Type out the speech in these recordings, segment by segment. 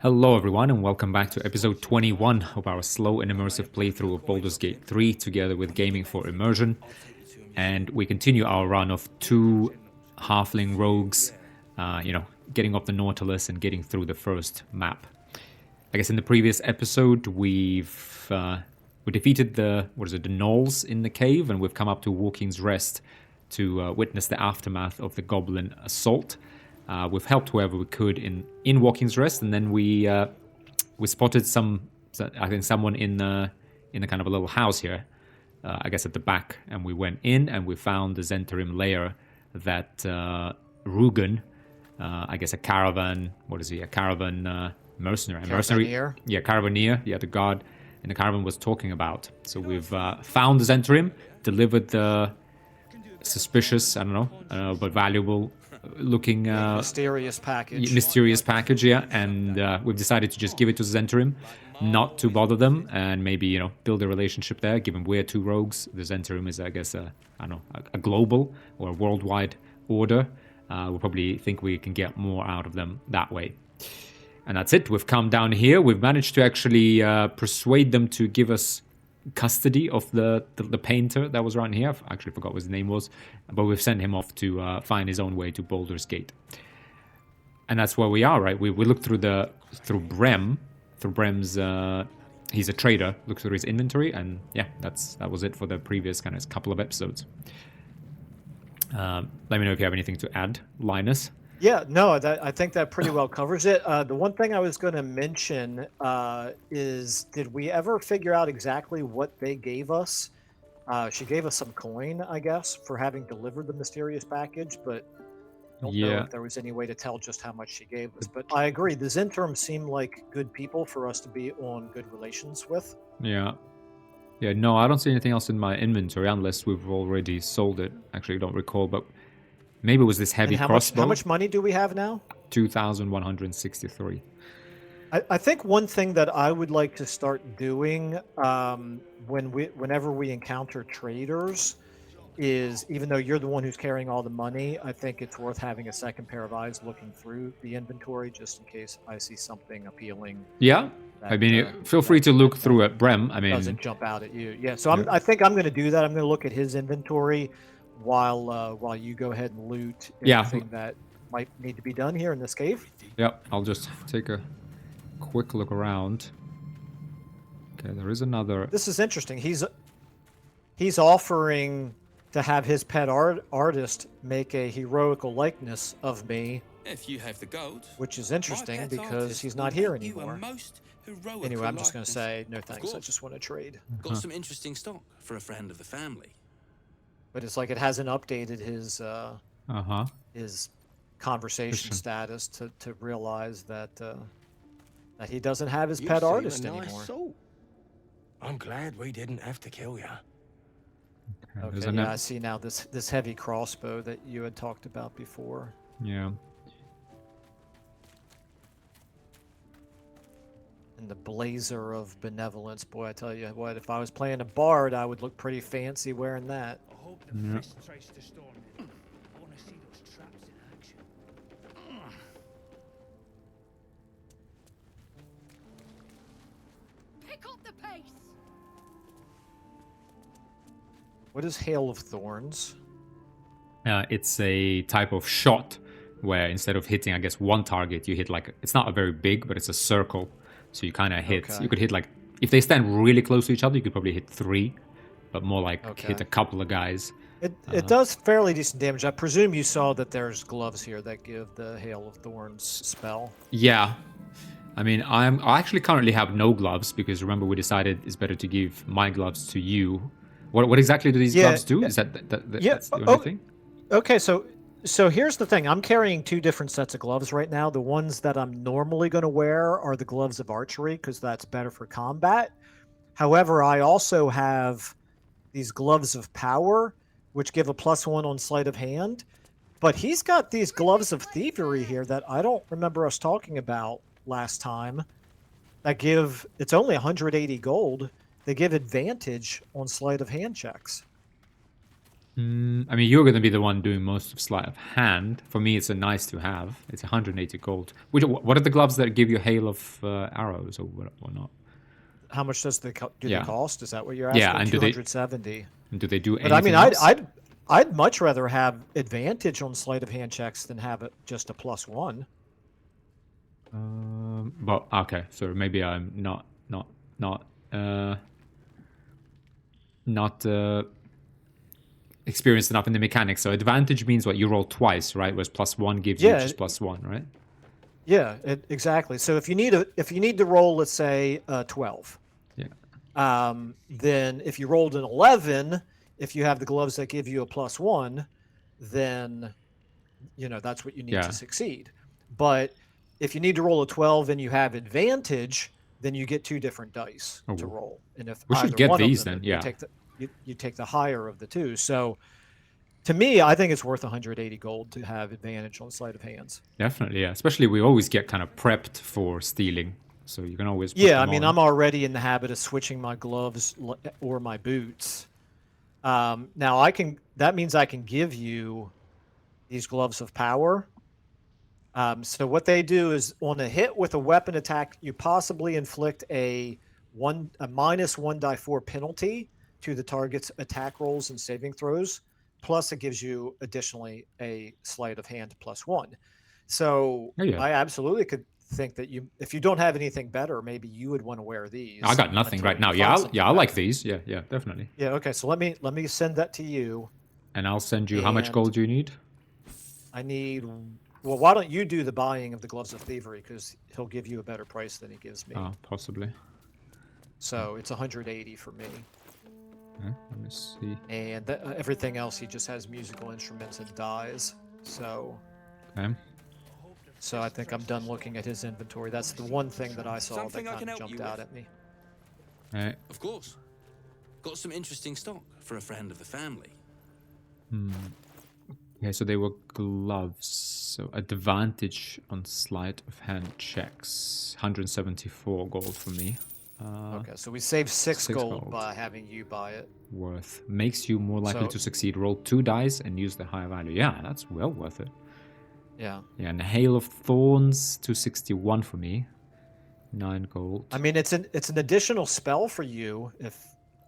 Hello everyone and welcome back to episode 21 of our slow and immersive playthrough of Baldur's Gate 3 together with Gaming for Immersion. And we continue our run of two halfling rogues, getting up the Nautilus and getting through the first map. I guess in the previous episode we defeated the gnolls in the cave, and we've come up to Walking's Rest to witness the aftermath of the goblin assault. We've helped whoever we could in Walking's Rest, and then we spotted someone in a kind of a little house here, I guess at the back, and we went in and we found the Zentarim lair that Rugen, I guess a caravan, a caravan mercenary? Caravaneer? Yeah, caravaneer, the guard in the caravan was talking about. So we've found the Zentarim, delivered the suspicious, but valuable looking mysterious package. Yeah, and we've decided to just give it to Zentarim, not to bother them, and maybe build a relationship there. Given we're two rogues, the Zentarim is, I guess, a global or a worldwide order. We'll probably think we can get more out of them that way. And that's it. We've come down here. We've managed to actually persuade them to give us custody of the painter that was around here. I actually forgot what his name was, but we've sent him off to find his own way to Baldur's Gate. And that's where we are, right? We looked through Brem's he's a trader, looked through his inventory, and yeah, that was it for the previous kind of couple of episodes. Let me know if you have anything to add, Linus. Yeah, no, I think that pretty well covers it. The one thing I was going to mention is, did we ever figure out exactly what they gave us? She gave us some coin, I guess, for having delivered the mysterious package, but I don't know if there was any way to tell just how much she gave us. But I agree, the Zentarim seem like good people for us to be on good relations with. Yeah, no, I don't see anything else in my inventory unless we've already sold it. Actually, I don't recall, but maybe it was this heavy crossbow. How much money do we have now? 2,163. I think one thing that I would like to start doing whenever we encounter traders is, even though you're the one who's carrying all the money, I think it's worth having a second pair of eyes looking through the inventory just in case I see something appealing. Yeah, feel free to look through at Brem. Doesn't jump out at you. Yeah, so I think I'm going to do that. I'm going to look at his inventory while you go ahead and loot anything that might need to be done here in this cave. Yep, I'll just take a quick look around. Okay, there is another. This is interesting. He's offering to have his pet artist make a heroical likeness of me. If you have the gold. Which is interesting because he's not here anymore. Anyway, I'm just going to say no thanks. I just want to trade. Got some interesting stock for a friend of the family. But it's like it hasn't updated his conversation status to realize that he doesn't have his pet artist anymore. I'm glad we didn't have to kill you. Okay, yeah, I see now this heavy crossbow that you had talked about before. Yeah. And the blazer of benevolence. Boy, I tell you what, if I was playing a bard, I would look pretty fancy wearing that. I hope the fist trace the storm. I want to see those traps in action. Pick up the pace. What is Hail of Thorns? It's a type of shot where instead of hitting, I guess, one target, you hit it's not a very big, but it's a circle. So you kind of hit, you could hit if they stand really close to each other, you could probably hit 3, but more hit a couple of guys. It does fairly decent damage. I presume you saw that there's gloves here that give the Hail of Thorns spell. Yeah. I actually currently have no gloves because remember we decided it's better to give my gloves to you. What exactly do these gloves do? Is that's the only thing? Okay, so here's the thing. I'm carrying 2 different sets of gloves right now. The ones that I'm normally going to wear are the gloves of archery because that's better for combat. However, I also have these gloves of power, which give a +1 on sleight of hand. But he's got these gloves of thievery here that I don't remember us talking about last time. It's only 180 gold. They give advantage on sleight of hand checks. I mean, you're going to be the one doing most of sleight of hand. For me, it's a nice to have. It's 180 gold. What are the gloves that give you hail of arrows or not? How much does they Yeah. cost? Is that what you're asking? Yeah, and do they- 270. And do they do But I anything mean, else? I'd much rather have advantage on sleight of hand checks than have it just a +1. But okay, so maybe I'm not experienced enough in the mechanics. So advantage means what? You roll twice, right? Whereas +1 gives you Yeah, just +1, right? Yeah, exactly. So if you need to roll, let's say 12, Yeah. then if you rolled an 11, if you have the gloves that give you a +1, then that's what you need Yeah. to succeed. But if you need to roll a 12 and you have advantage, then you get 2 different dice to Oh. roll. And if We should either get one of these them, then, yeah. you take the higher of the 2. So to me, I think it's worth 180 gold to have advantage on sleight of hands. Definitely, yeah. Especially we always get kind of prepped for stealing, so you can always put Yeah, I them mean, on. I'm already in the habit of switching my gloves or my boots. Now that means I can give you these gloves of power. So what they do is on a hit with a weapon attack, you possibly inflict a -1 die 4 penalty to the target's attack rolls and saving throws. Plus, it gives you additionally a sleight of hand +1. So Oh, yeah. I absolutely could think that if you don't have anything better, maybe you would want to wear these. I got nothing until right you now. find Yeah, something I like better. these. Yeah, definitely. Yeah. Okay. So let me send that to you. And I'll send you how much And- gold do you need? I need. Well, why don't you do the buying of the gloves of thievery, because he'll give you a better price than he gives me. Oh, possibly. So it's 180 for me, Yeah, let me see. and everything else he just has musical instruments and dies. So Okay. I think I'm done looking at his inventory. That's the one thing that I saw Something I that can kind of help jumped you out with? at me. Alright. Of course. Got some interesting stock for a friend of the family. Okay, so they were gloves. So advantage on sleight of hand checks. 174 gold for me. Okay, so we saved 6 6 gold gold. by having you buy it. Worth. Makes you more likely So- to succeed. Roll 2 dice and use the higher value. Yeah, that's well worth it. Yeah. Yeah, and Hail of Thorns, 261 for me. 9 gold. I mean, it's an additional spell for you if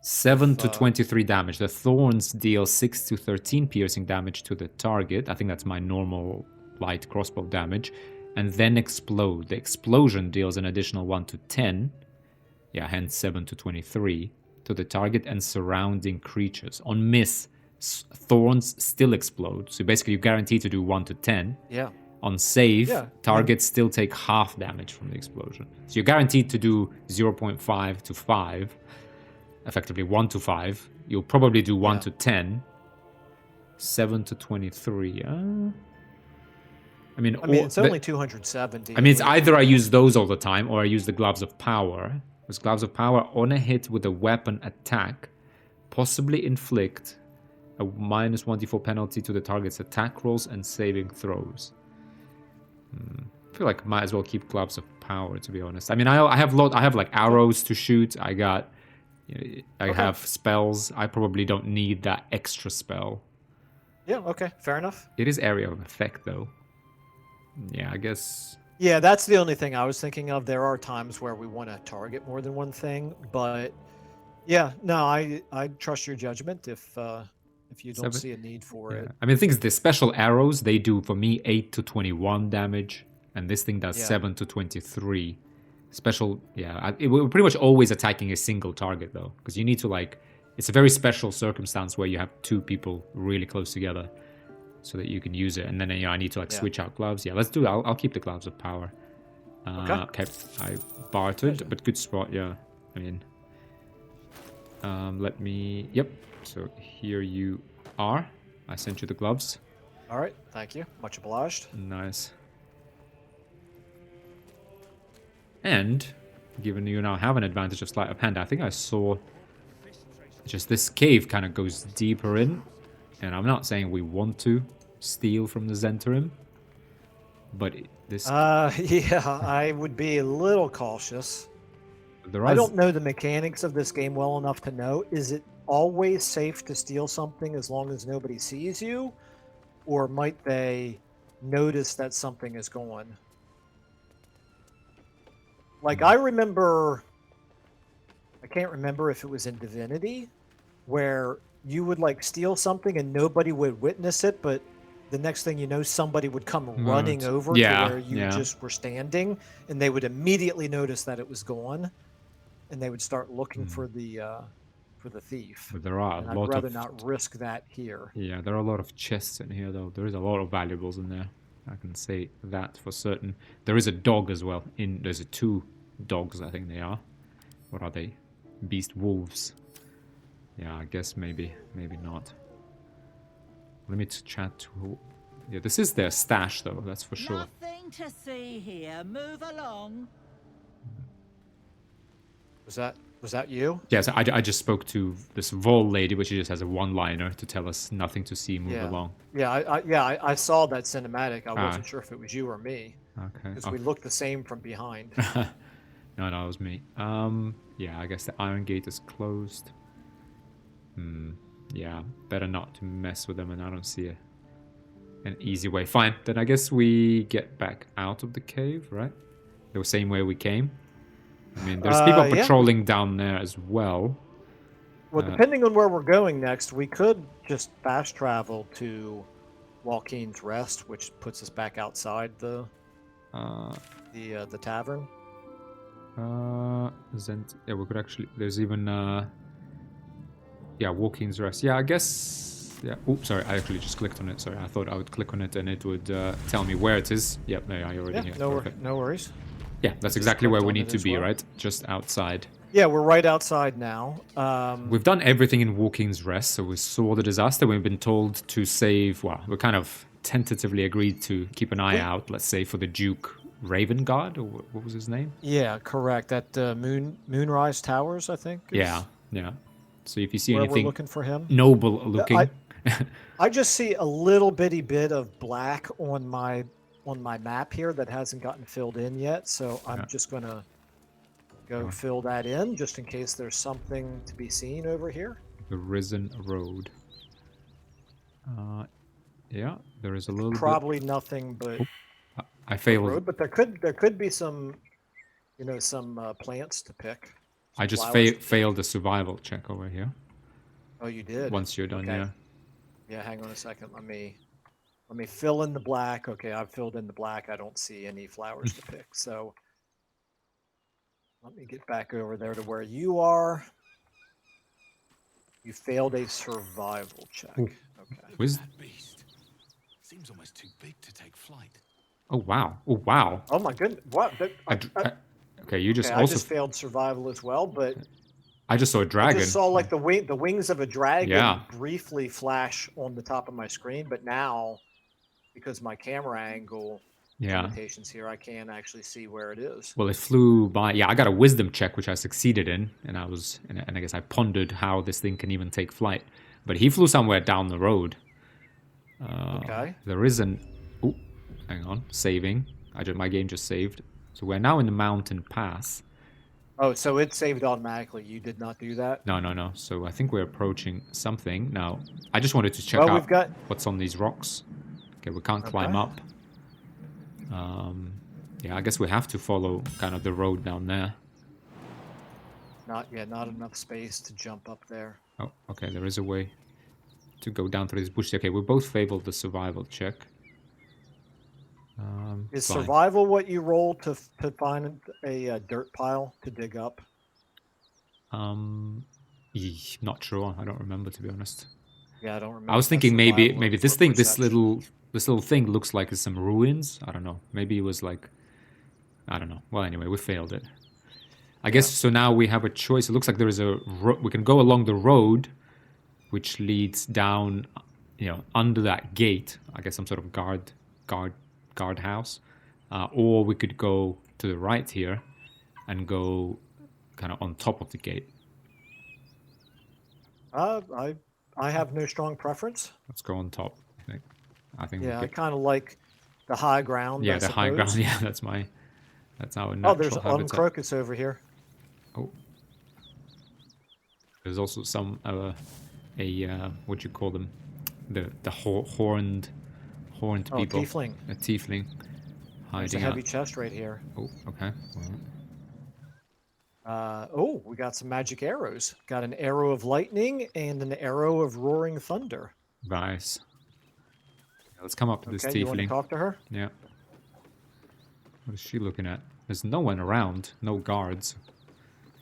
7 to uh, 23 damage. The Thorns deal 6 to 13 piercing damage to the target. I think that's my normal light crossbow damage. And then explode. The explosion deals an additional 1 to 10. Yeah, hence 7 to 23 to the target and surrounding creatures. On miss, Thorns still explode. So basically you guarantee to do 1 to 10. yeah. On save, Yeah, targets still take half damage from the explosion. So you're guaranteed to do 0.5 to 5. Effectively 1 to 5. You'll probably do 1 Yeah. to 10. 7 to 23. I mean, It's only 270. I mean, it's either I use those all the time or I use the Gloves of Power. Because Gloves of Power, on a hit with a weapon attack, possibly inflict a -1d4 penalty to the target's attack rolls and saving throws. I feel like might as well keep Gloves of Power, to be honest. I mean, I have like arrows to shoot. I have spells. I probably don't need that extra spell. Yeah, okay, fair enough. It is area of effect, though. Yeah, I guess. Yeah, that's the only thing I was thinking of. There are times where we want to target more than one thing, but yeah, no, I trust your judgment if you don't see a need for Yeah. it. I mean, the thing is, the special arrows, they do, for me, 8 to 21 damage, and this thing does Yeah. 7 to 23. Special, yeah. We're pretty much always attacking a single target, though, because you need to, like, it's a very special circumstance where you have 2 people really close together so that you can use it, and then, I need to, like, Yeah. switch out gloves. Yeah, let's do it. I'll keep the Gloves of Power. Okay, I bartered, but good spot, yeah. I mean, let me, yep. So here you are. I sent you the gloves. All right, thank you. Much obliged. Nice. And given you now have an advantage of sleight of hand, I think I saw just this cave kind of goes deeper in. And I'm not saying we want to steal from the Zentarim, but this Yeah, I would be a little cautious. there I is don't know the mechanics of this game well enough to know. Is it always safe to steal something as long as nobody sees you, or might they notice that something is gone? Like I remember, I can't remember if it was in Divinity, where you would like steal something and nobody would witness it, but the next thing you know, somebody would come running over to Yeah, where you yeah. just were standing, and they would immediately notice that it was gone, and they would start looking for the thief. But there are And a I'd lot rather of not risk that here. yeah, there are a lot of chests in here though. There is a lot of valuables in there. I can say that for certain. There is a dog as well. There's 2 dogs, I think they are. What are they? Beast wolves. Yeah, I guess maybe not. Let me chat to. Yeah, this is their stash though. That's for sure. Nothing to see here. Move along. Was that you? Yes, I just spoke to this Vol lady, but she just has a one-liner to tell us nothing to see, move along. Yeah, I saw that cinematic. I wasn't sure if it was you or me. Okay. Because we looked the same from behind. No, it was me. Yeah, I guess the iron gate is closed. Yeah, better not to mess with them, and I don't see an easy way. Fine, then I guess we get back out of the cave, right? The same way we came. I mean, there's people patrolling down there as well. Well, depending on where we're going next, we could just fast travel to Joaquin's Rest, which puts us back outside the tavern. Yeah, we could actually. There's even yeah, Joaquin's Rest. Yeah, I guess. Yeah. Oops, sorry. I actually just clicked on it. Sorry, I thought I would click on it and it would tell me where it is. Yep, there you are. You're already here. No worries. Yeah, that's exactly where we need to be, right? Just outside. Yeah, we're right outside now. We've done everything in Joaquin's Rest, so we saw the disaster. We've been told to save. Well, we kind of tentatively agreed to keep an eye out. Let's say for the Duke Raven Guard, or what was his name? Yeah, correct. At Moonrise Towers, I think. Yeah. So if you see where anything we're looking for him, noble looking, I just see a little bitty bit of black on my map here that hasn't gotten filled in yet. So I'm just gonna go fill that in just in case there's something to be seen over here. The Risen Road. Yeah, there is a little. Probably nothing but. I failed. Road, but there could be some, some plants to pick. I just failed the survival check over here. Oh, you did. Once you're done, yeah. Yeah, hang on a second. Let me fill in the black. Okay, I've filled in the black. I don't see any flowers to pick. So let me get back over there to where you are. You failed a survival check. Ooh. Okay. That beast seems almost too big to take flight. Oh wow! Oh wow! Oh my goodness! What? Okay, you just I also. just failed survival as well, but I just saw a dragon. I just saw like the wings of a dragon Yeah. briefly flash on the top of my screen, but now because my camera angle limitations here, I can't actually see where it is. Well, it flew by. Yeah, I got a wisdom check, which I succeeded in, and I guess I pondered how this thing can even take flight. But he flew somewhere down the road. Okay. There isn't. Oh, hang on, saving. My game just saved. So we're now in the mountain pass. Oh, so it saved automatically. You did not do that? No. So I think we're approaching something now. I just wanted to check out what's on these rocks. Okay, we can't climb up. Yeah, I guess we have to follow kind of the road down there. Not enough space to jump up there. Oh, okay, there is a way to go down through this bush. Okay, we both failed the survival check. Is fine. survival what you roll to find a dirt pile to dig up? Not sure. I don't remember, to be honest. Yeah, I don't remember. I was thinking maybe this little thing looks like it's some ruins. I don't know. Maybe it was like, I don't know. Well, anyway, we failed it. I guess so. Now we have a choice. It looks like there is we can go along the road, which leads down, under that gate. I guess some sort of guardhouse, or we could go to the right here and go kind of on top of the gate. I have no strong preference. Let's go on top. I think. Yeah, I kind of like the high ground. Yeah, the high ground. Yeah, that's our natural Oh, there's habitat. crocus over here. Oh, There's also some what you call them, the horned Oh, people. tiefling. A tiefling There's a hiding heavy out. chest right here. Oh, okay. Well, Oh, we got some magic arrows. Got an arrow of lightning and an arrow of roaring thunder. nice. Yeah, let's come up to this Okay, you want to tiefling. talk to her? Yeah. What is she looking at? There's no one around. No guards.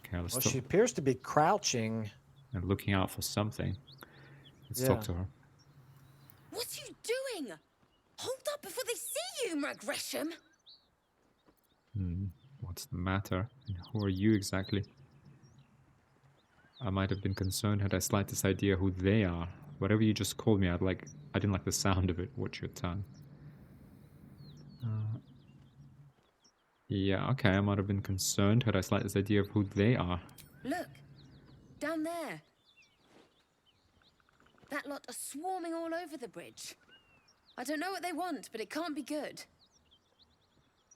Okay, let's Well, talk. she appears to be crouching. And looking out for something. Let's Yeah. talk to her. What are you doing? Hold up before they see you, Gresham. What's the matter? And who are you exactly? I might have been concerned had I slightest idea who they are. Whatever you just called me, I didn't like the sound of it. Watch your tongue. Yeah, okay, I might have been concerned had I slightest idea of who they are. Look, down there. That lot are swarming all over the bridge. I don't know what they want, but it can't be good.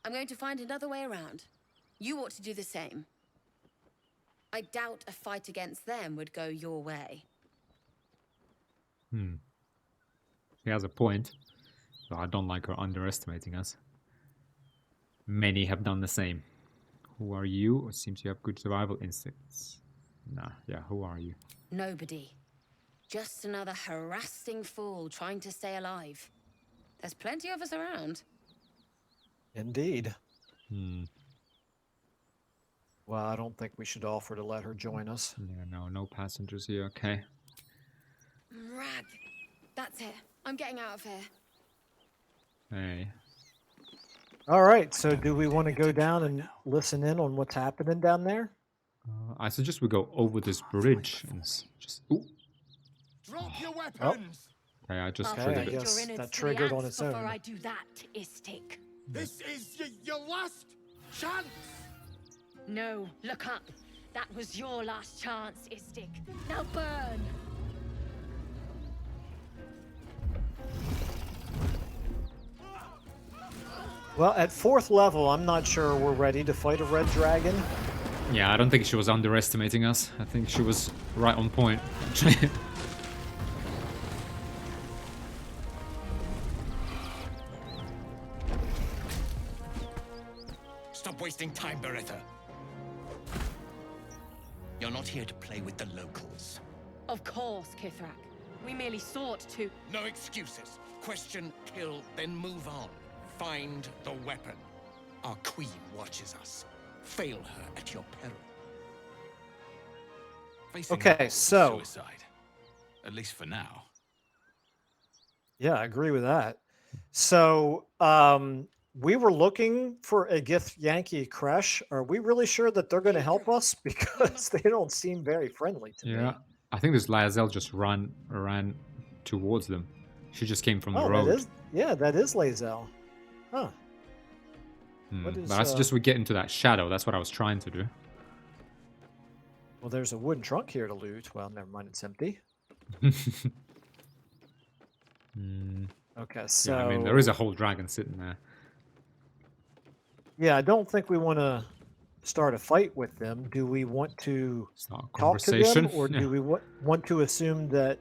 I'm going to find another way around. You ought to do the same. I doubt a fight against them would go your way. She has a point, but I don't like her underestimating us. Many have done the same. Who are you? It seems you have good survival instincts. Nah, yeah, who are you? Nobody. Just another harassing fool trying to stay alive. There's plenty of us around. Indeed. Well, I don't think we should offer to let her join us. Yeah, no passengers here, okay. Rag. That's it. I'm getting out of here. Hey. All right, so do we want to go down and listen in on what's happening down there? I suggest we go over this bridge and just... Ooh. Drop your weapons! Okay, I just Okay, triggered I it. guess Your innards that to the triggered on ants its own. Before I do that, Istik. This is your last chance! No, look up. That was your last chance, Istik. Now burn. Well, at 4th level, I'm not sure we're ready to fight a red dragon. Yeah, I don't think she was underestimating us. I think she was right on point, actually. Stop wasting time, Beretta. You're not here to play with the locals. Of course, Kithrak. We merely sought to... No excuses. Question, kill, then move on. Find the weapon. Our queen watches us. Fail her at your peril. Facing Okay, her is so- suicide. At least for now. Yeah, I agree with that. So, we were looking for a Gith Yankee Kresh. Are we really sure that they're going to help us? Because they don't seem very friendly to me. Yeah, I think this Lae'zel just ran towards them. She just came from the road. That is Lae'zel. Huh. What is, But I suggest we get into that shadow. That's what I was trying to do. Well, there's a wooden trunk here to loot. Well, never mind, it's empty. Okay, so... Yeah, I mean, there is a whole dragon sitting there. Yeah, I don't think we want to start a fight with them. Do we want to Start a talk to conversation. them, or Yeah. do we want to assume that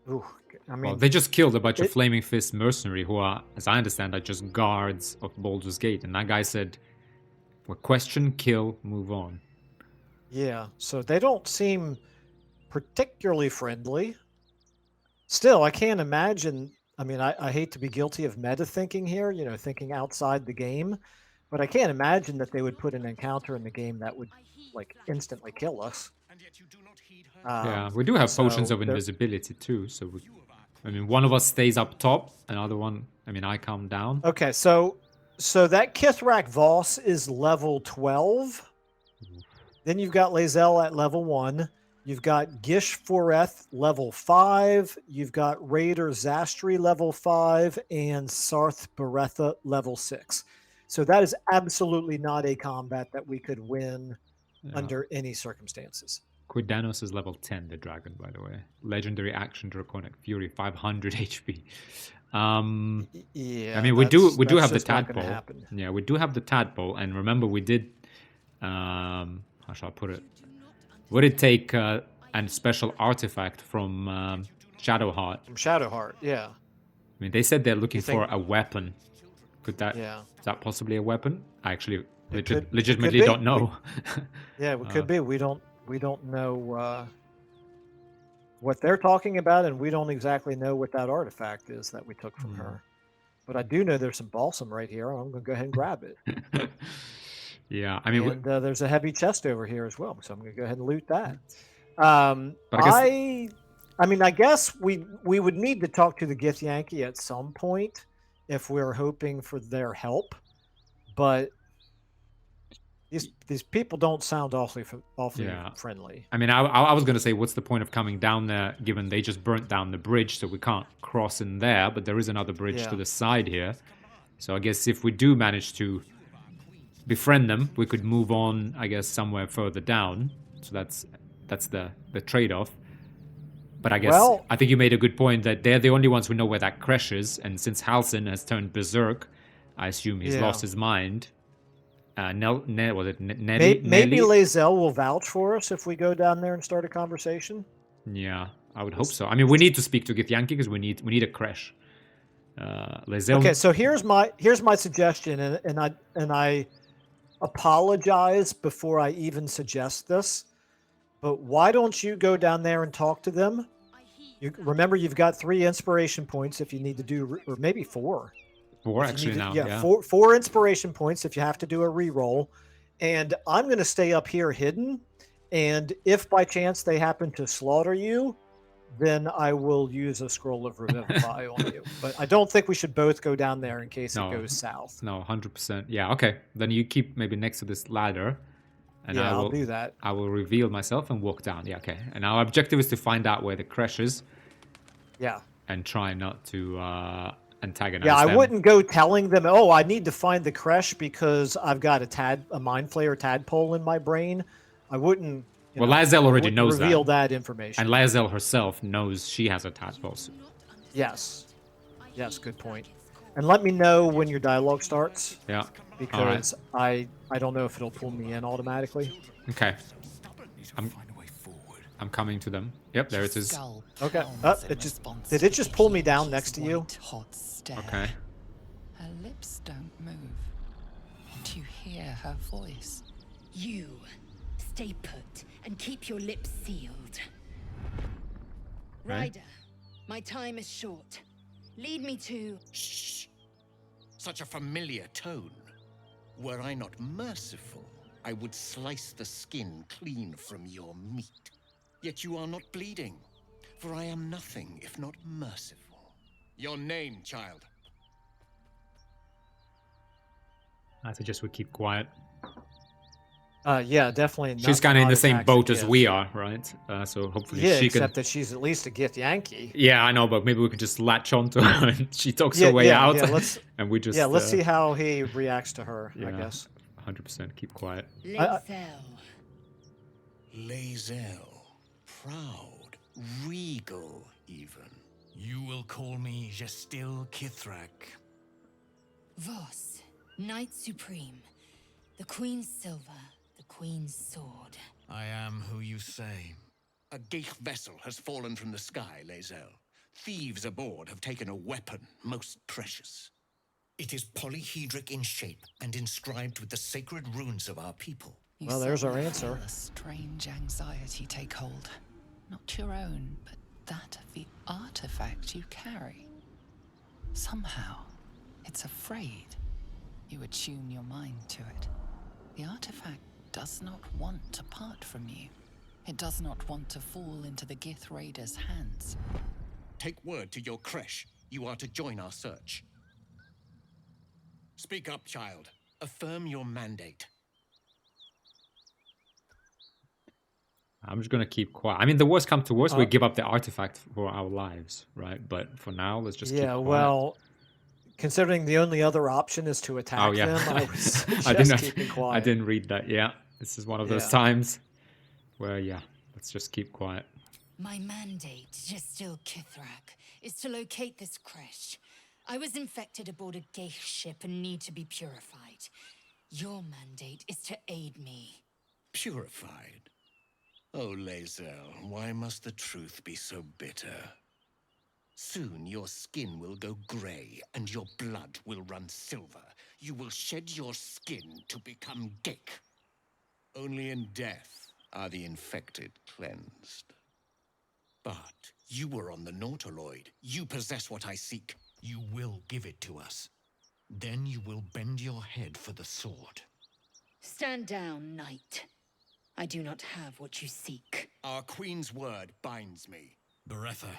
ooh, I mean, Well, they just killed a bunch of Flaming Fist mercenary who are, as I understand, are just guards of Baldur's Gate. And that guy said, well, question, kill, move on. yeah, so they don't seem particularly friendly. Still, I can't imagine. I mean, I hate to be guilty of meta thinking here, thinking outside the game, but I can't imagine that they would put an encounter in the game that would like instantly kill us. And yet you do not heed her. Yeah, we do have potions so of they're- invisibility too. So, I mean, one of us stays up top, another one, I mean, I come down. Okay, so that Kithrak Voss is level 12. Then you've got Lae'zel at level 1. You've got Gish Foreth level 5. You've got Raider Zastri level 5 and Sarth Beretha level 6. So that is absolutely not a combat that we could win under any circumstances. Quidanos is level 10, the dragon, by the way. Legendary action, Draconic Fury, 500 HP. Yeah, I mean, we do that's have the just not gonna tadpole. happen. Yeah, we do have the tadpole, and remember we did how shall I put it? Would it take a special artifact from Shadowheart? From Shadowheart, yeah. I mean, they said they're looking You think- for a weapon. Could that? Yeah. Is that possibly a weapon? I actually It legitimately be. don't know. Yeah, it could be. We don't know what they're talking about, and we don't exactly know what that artifact is that we took from her. But I do know there's some balsam right here. I'm going to go ahead and grab it. Yeah, I mean, And there's a heavy chest over here as well, so I'm going to go ahead and loot that. But I I guess we would need to talk to the Githyanki at some point if we're hoping for their help. But these people don't sound awfully Yeah. friendly. I mean, I was going to say, what's the point of coming down there, given they just burnt down the bridge, so we can't cross in there, but there is another bridge Yeah. to the side here. So I guess if we do manage to befriend them, we could move on, I guess, somewhere further down. So that's the trade-off. But I guess, Well- I think you made a good point that they're the only ones who know where that crash is, and since Halsin has turned berserk, I assume he's Yeah. lost his mind. Was it Nelly? Maybe Nelly? Lae'zel will vouch for us if we go down there and start a conversation. Yeah, I would hope so. I mean, we need to speak to Githyanki because we need a crash. Lae'zel. Okay, so here's my suggestion, and I apologize before I even suggest this, but why don't you go down there and talk to them? Remember, you've got 3 inspiration points if you need to do, or maybe 4. 4 If you actually need now. to- Yeah. four inspiration points if you have to do a reroll. And I'm going to stay up here hidden. And if by chance they happen to slaughter you, then I will use a scroll of revivify on you. But I don't think we should both go down there in case No. it goes south. No, 100%. Yeah. Okay. Then you keep maybe next to this ladder, and Yeah, I will I'll do that. I will reveal myself and walk down. Yeah. Okay. And our objective is to find out where the crash is Yeah. and try not to antagonize Yeah, I them. wouldn't go telling them, oh, I need to find the creche because I've got a mind flayer tadpole in my brain. I wouldn't. Well, Lae'zel already wouldn't knows reveal that. that information. And Lae'zel herself knows she has a tadpole. Yes. Yes, good point. And let me know when your dialogue starts Yeah. All right. because I don't know if it'll pull me in automatically. Okay. I'm coming to them. Yep, there it is. Okay. Did it just pull me down next to you? Okay. Her lips don't move. Do you hear her voice? You stay put and keep your lips sealed. Right. Ryder, my time is short. Lead me to. Shh! Such a familiar tone. Were I not merciful, I would slice the skin clean from your meat. Yet you are not bleeding, for I am nothing if not merciful. Your name, child. I suggest we keep quiet. Yeah, definitely. She's kind of in the same boat as we are. are, right? So hopefully Yeah, she except can. that she's at least a Githyanki. Yeah, I know, but maybe we can just latch onto her and she talks her way out, let's and we just. let's see how he reacts to her. I yeah. guess. 100% keep quiet. Lae'zel. Lae'zel. Proud. Regal, even. You will call me Gestil Kithrak. Voss, Knight Supreme. The Queen's silver, the Queen's sword. I am who you say. A Geich vessel has fallen from the sky, Lae'zel. Thieves aboard have taken a weapon most precious. It is polyhedric in shape and inscribed with the sacred runes of our people. You Well, there's our suddenly answer. feel a strange anxiety take hold. Not your own, but that of the artifact you carry. Somehow, it's afraid. You attune your mind to it. The artifact does not want to part from you. It does not want to fall into the Gith Raiders' hands. Take word to your creche. You are to join our search. Speak up, child. Affirm your mandate. I'm just gonna keep quiet. I mean, the worst come to worst, we give up the artifact for our lives, right? But for now, let's just keep Yeah, quiet. well, considering the only other option is to attack Oh yeah, them, I would suggest I didn't. keeping quiet. I didn't read that. Yeah, this is one of those Yeah. times where let's just keep quiet. My mandate, Gestil Kithrak, is to locate this creche. I was infected aboard a Geich ship and need to be purified. Your mandate is to aid me. Purified. Oh, Lae'zel, why must the truth be so bitter? Soon your skin will go grey, and your blood will run silver. You will shed your skin to become Gek. Only in death are the infected cleansed. But you were on the Nautiloid. You possess what I seek. You will give it to us. Then you will bend your head for the sword. Stand down, knight. I do not have what you seek. Our queen's word binds me. Beretha,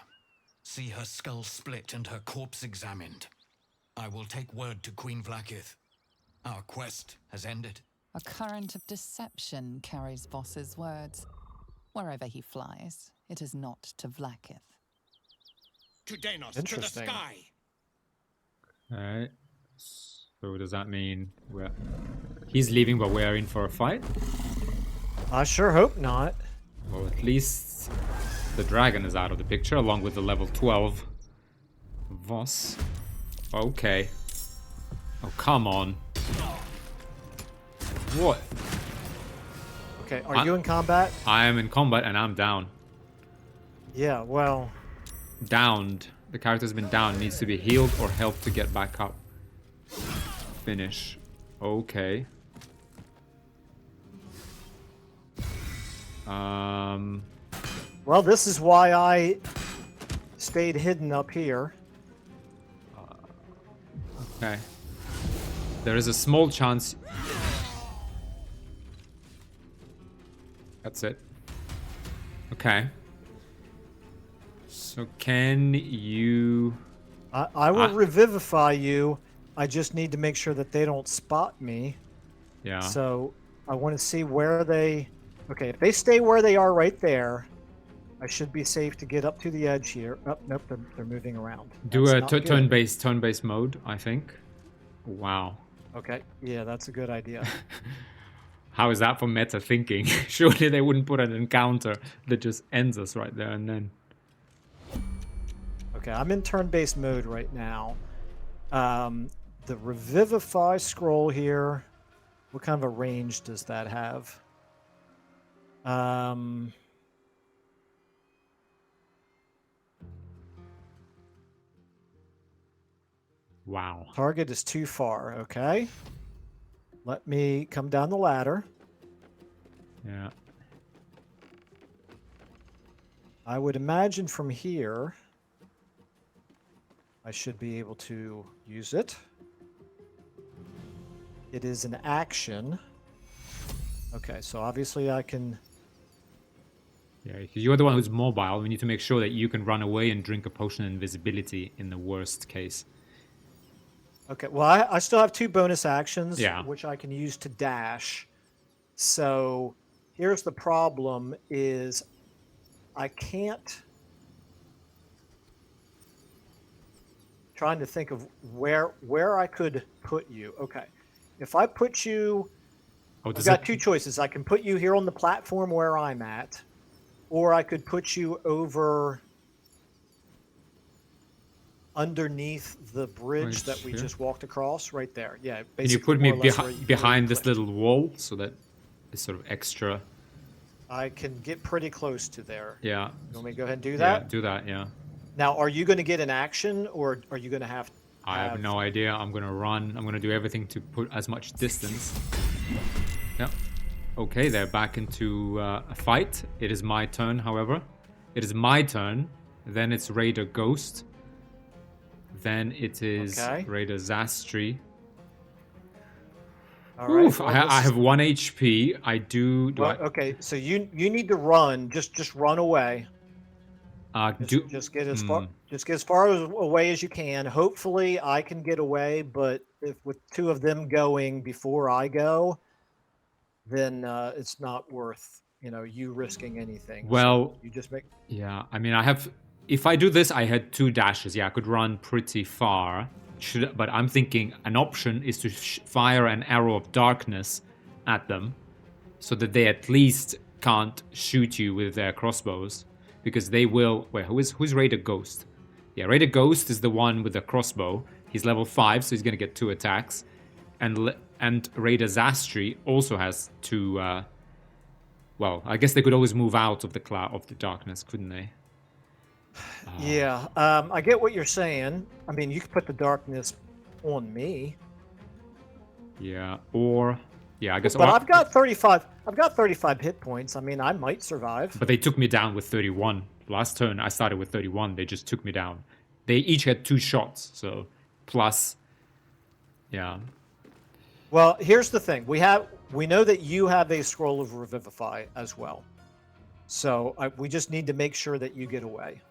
see her skull split and her corpse examined. I will take word to Queen Vlaakith. Our quest has ended. A current of deception carries Voss's words. Wherever he flies, it is not to Vlaakith. To Danos, to the Interesting. sky! Alright. So does that mean he's leaving but we're in for a fight? I sure hope not. Well, at least the dragon is out of the picture, along with the level 12 Voss. Okay. Oh, come on. What? Okay, are you in combat? I am in combat and I'm down. Yeah, well, Downed. The character's been down. Needs to be healed or helped to get back up. Finish. Okay. well, this is why I stayed hidden up here. Okay. There is a small chance. That's it. Okay. So can you... I will revivify you. I just need to make sure that they don't spot me. Yeah. So I want to see where they... Okay, if they stay where they are right there, I should be safe to get up to the edge here. Oh, nope, they're moving around. Do That's a not good. turn-based mode, I think. Wow. Okay, yeah, that's a good idea. How is that for meta thinking? Surely they wouldn't put an encounter that just ends us right there and then. Okay, I'm in turn-based mode right now. The Revivify scroll here, what kind of a range does that have? Wow. Target is too far, okay. Let me come down the ladder. Yeah. I would imagine from here, I should be able to use it. It is an action. Okay, so obviously I can... Yeah, because you're the one who's mobile. We need to make sure that you can run away and drink a potion of invisibility in the worst case. Okay, well, I still have 2 bonus actions, Yeah. which I can use to dash. So here's the problem is I can't... Trying to think of where I could put you. Okay, if I put you... I've got 2 choices. I can put you here on the platform where I'm at, or I could put you over underneath the bridge that we just walked across right there. Yeah, basically. Can you put me more or less where you behind this clicked. little wall so that it's sort of extra? I can get pretty close to there. Yeah. You want me to go ahead and do Yeah, that? do that, yeah. Now, are you going to get an action, or are you going to have... I have no idea. I'm going to run. I'm going to do everything to put as much distance. Yep. Okay, they're back into a fight. It is my turn, however. It is my turn. Then it's Raider Ghost. Then it is Raider Zastri. All right. Oof, I have 1 HP. I do... Okay, so you need to run. Just run away. Just get as far away as you can. Hopefully, I can get away. But if with 2 of them going before I go, then it's not worth you risking anything. Well, so you just make. Yeah, I mean, I have. If I do this, I had 2 dashes. Yeah, I could run pretty far. But I'm thinking an option is to fire an arrow of darkness at them, so that they at least can't shoot you with their crossbows. Because they will... Wait, who's Raider Ghost? Yeah, Raider Ghost is the one with the crossbow. He's level 5, so he's going to get 2 attacks. And Raider Zastri also has 2 Well, I guess they could always move out of the cloud of the darkness, couldn't they? Yeah, I get what you're saying. I mean, you could put the darkness on me. Yeah, or yeah, I guess. But I've got 35. I've got 35 hit points. I mean, I might survive. But they took me down with 31. Last turn, I started with 31. They just took me down. They each had 2 shots, so plus, yeah. Well, here's the thing. We know that you have a scroll of revivify as well. So we just need to make sure that you get away.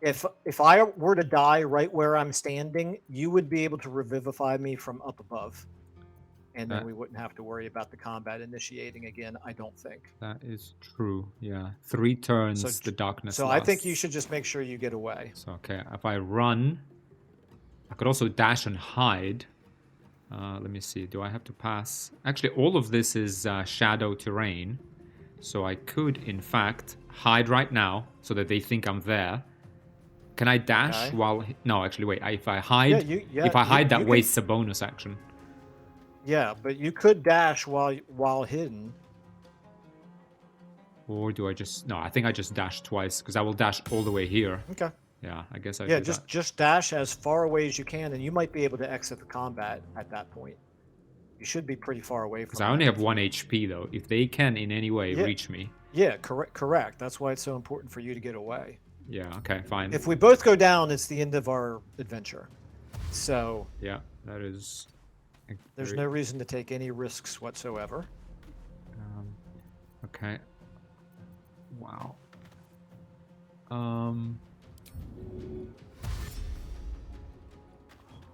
If I were to die right where I'm standing, you would be able to revivify me from up above. And then we wouldn't have to worry about the combat initiating again, I don't think. That is true, yeah. 3 turns, the darkness So lasts. I think you should just make sure you get away. So, okay, if I run, I could also dash and hide. Let me see, do I have to pass? Actually, all of this is shadow terrain. So I could, in fact, hide right now so that they think I'm there. Can I dash while... No, actually, wait. If I hide, that wastes a bonus action. Yeah, but you could dash while hidden. Or do I just... No, I think I just dash twice, because I will dash all the way here. Okay. Yeah, I guess I do that. Just dash as far away as you can, and you might be able to exit the combat at that point. You should be pretty far away from Because I only have 1 HP, though. If they can in any way reach me... Yeah, correct. That's why it's so important for you to get away. Yeah, okay, fine. If we both go down, it's the end of our adventure. So... Yeah, that is... There's no reason to take any risks whatsoever. Okay. Wow.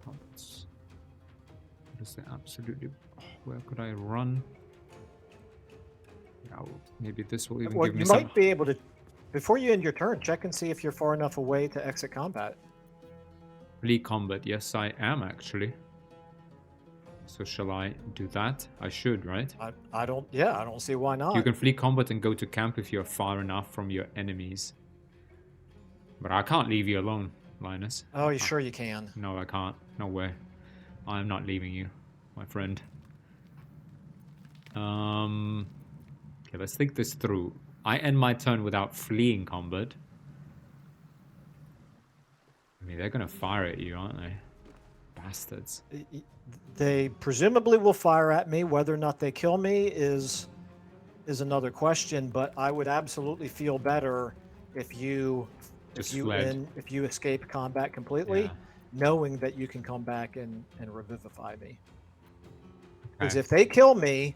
What is the absolutely... Where could I run? Yeah, maybe this will even give me some... You might be able to... Before you end your turn, check and see if you're far enough away to exit combat. Flee combat, yes I am actually. So shall I do that? I should, right? I don't see why not. You can flee combat and go to camp if you're far enough from your enemies. But I can't leave you alone, Linus. Oh, you sure you can? No, I can't. No way. I'm not leaving you, my friend. Okay, let's think this through. I end my turn without fleeing combat. I mean, they're gonna fire at you, aren't they? Bastards. They presumably will fire at me. Whether or not they kill me is another question. But I would absolutely feel better if you escape combat completely, knowing that you can come back and revivify me. Because if they kill me